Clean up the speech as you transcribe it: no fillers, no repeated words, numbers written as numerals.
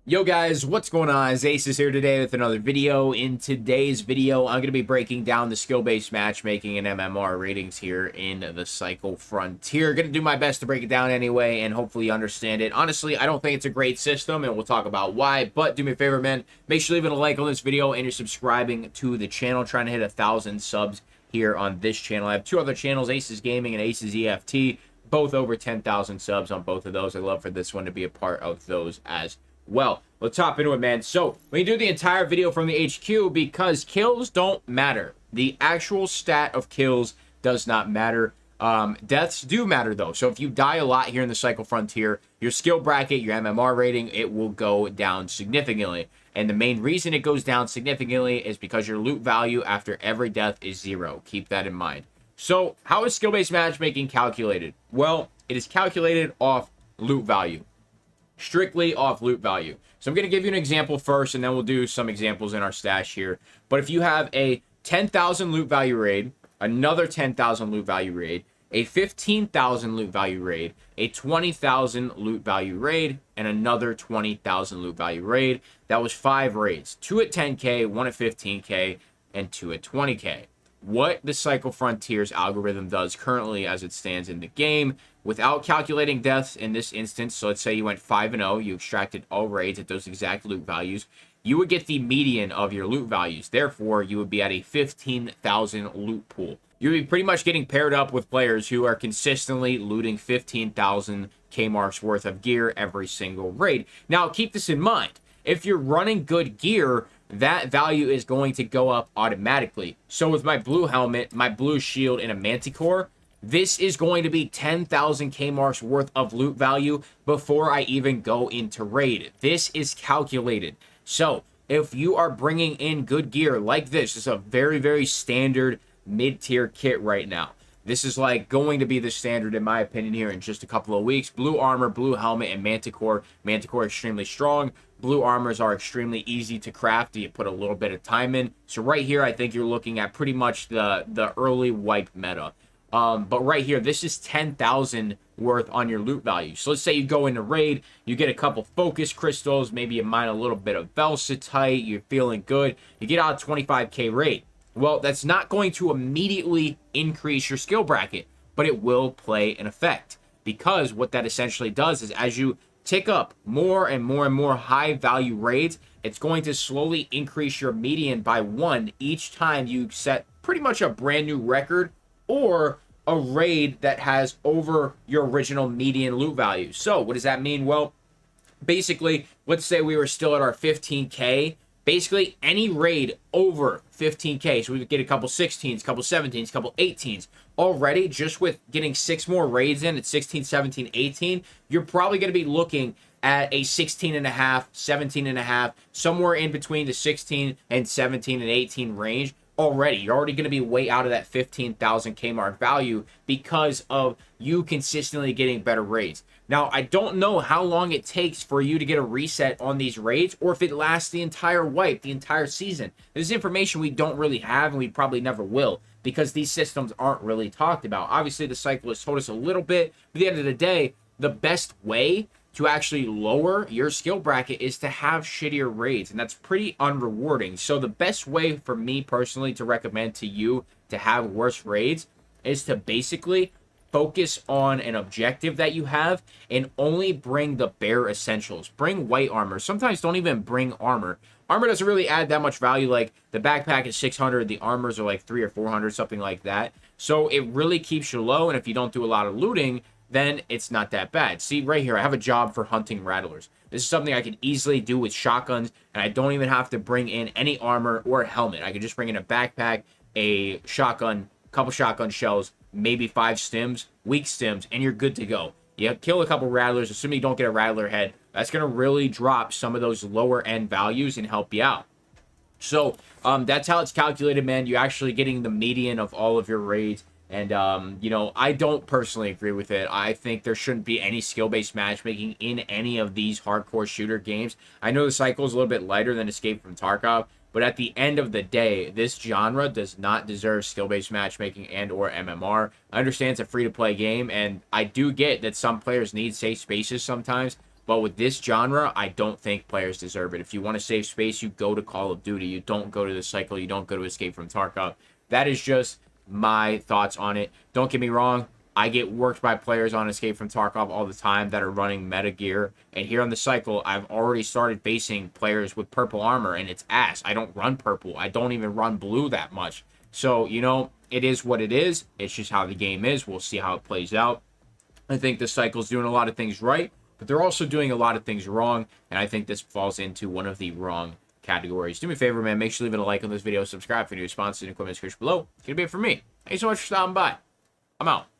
Yo guys, what's going on? Ace is here today with another video. In today's video, I'm going to be breaking down the skill-based matchmaking and MMR ratings here in the Cycle Frontier. Going to do my best to break it down anyway and hopefully understand it. Honestly, I don't think it's a great system and we'll talk about why, but do me a favor, man. Make sure you're leaving a like on this video and you're subscribing to the channel. Trying to hit 1,000 subs here on this channel. I have two other channels, Acez-Gaming and Acez-EFT, both over 10,000 subs on both of those. I'd love for this one to be a part of those as well. Let's hop into it, man. So we do the entire video from the HQ because kills don't matter. The actual stat of kills does not matter. Deaths do matter though. So if you die a lot here in the Cycle Frontier, your skill bracket, your MMR rating, it will go down significantly. And the main reason it goes down significantly is because your loot value after every death is 0. Keep that in mind. So how is skill-based matchmaking calculated? Well, it is calculated off loot value. Strictly off loot value. So I'm going to give you an example first, and then we'll do some examples in our stash here. But if you have a 10,000 loot value raid, another 10,000 loot value raid, a 15,000 loot value raid, a 20,000 loot value raid, and another 20,000 loot value raid, that was 5 raids. 2 at 10k, 1 at 15k, and 2 at 20k. What the Cycle Frontier's algorithm does currently as it stands in the game, without calculating deaths in this instance, so let's say you went 5-0, you extracted all raids at those exact loot values, you would get the median of your loot values. Therefore, you would be at a 15,000 loot pool. You would be pretty much getting paired up with players who are consistently looting 15,000 K-marks worth of gear every single raid. Now, keep this in mind. If you're running good gear, that value is going to go up automatically. So with my blue helmet, my blue shield, and a manticore, this is going to be 10,000 K-marks worth of loot value before I even go into raid. This is calculated. So if you are bringing in good gear like this is a very, very standard mid-tier kit right now. This is like going to be the standard in my opinion here in just a couple of weeks. Blue armor, blue helmet, and manticore. Manticore extremely strong. Blue armors are extremely easy to craft. You put a little bit of time in. So right here, I think you're looking at pretty much the early wipe meta. But right here, this is 10,000 worth on your loot value. So let's say you go into raid, you get a couple focus crystals, maybe you mine a little bit of Velcetite, you're feeling good, you get out a 25k raid. Well, that's not going to immediately increase your skill bracket, but it will play an effect. Because what that essentially does is as you tick up more and more and more high value raids, it's going to slowly increase your median by 1 each time you set pretty much a brand new record or a raid that has over your original median loot value. So what does that mean? Well, basically, let's say we were still at our 15k. Basically, any raid over 15k, so we would get a couple 16s, couple 17s, couple 18s. Already, just with getting 6 more raids in at 16, 17, 18, you're probably going to be looking at a 16 and a half, 17 and a half, somewhere in between the 16 and 17 and 18 range. Already, you're already going to be way out of that 15,000 K-mark value because of you consistently getting better raids. Now, I don't know how long it takes for you to get a reset on these raids or if it lasts the entire wipe, the entire season. This is information we don't really have and we probably never will because these systems aren't really talked about. Obviously, the cyclist told us a little bit, but at the end of the day, the best way to actually lower your skill bracket is to have shittier raids, and that's pretty unrewarding. So the best way for me personally to recommend to you to have worse raids is to basically focus on an objective that you have and only bring the bare essentials. Bring white armor. Sometimes don't even bring armor. Armor doesn't really add that much value. Like the backpack is 600, the armors are like 300 or 400, something like that. So it really keeps you low, and if you don't do a lot of looting, then it's not that bad. See, right here, I have a job for hunting rattlers. This is something I can easily do with shotguns, and I don't even have to bring in any armor or a helmet. I can just bring in a backpack, a shotgun, a couple shotgun shells, maybe 5 stims, weak stims, and you're good to go. You kill a couple rattlers, assuming you don't get a rattler head. That's going to really drop some of those lower end values and help you out. So that's how it's calculated, man. You're actually getting the median of all of your raids. And, you know, I don't personally agree with it. I think there shouldn't be any skill-based matchmaking in any of these hardcore shooter games. I know the cycle is a little bit lighter than Escape from Tarkov, but at the end of the day, this genre does not deserve skill-based matchmaking and or MMR. I understand it's a free-to-play game, and I do get that some players need safe spaces sometimes, But with this genre, I don't think players deserve it. If you want to save space, you go to Call of Duty. You don't go to the Cycle. You don't go to Escape from Tarkov. That is just my thoughts on it. Don't get me wrong. I get worked by players on Escape from Tarkov all the time that are running meta gear. And here on the Cycle, I've already started facing players with purple armor, and it's ass. I don't run purple. I don't even run blue that much. So, you know, it is what it is. It's just how the game is. We'll see how it plays out. I think the Cycle's doing a lot of things right, but they're also doing a lot of things wrong, and I think this falls into one of the wrong categories. Do me a favor, man. Make sure to leave it a like on this video, subscribe for new sponsors and equipment description below. It's going to be it for me. Thanks so much for stopping by. I'm out.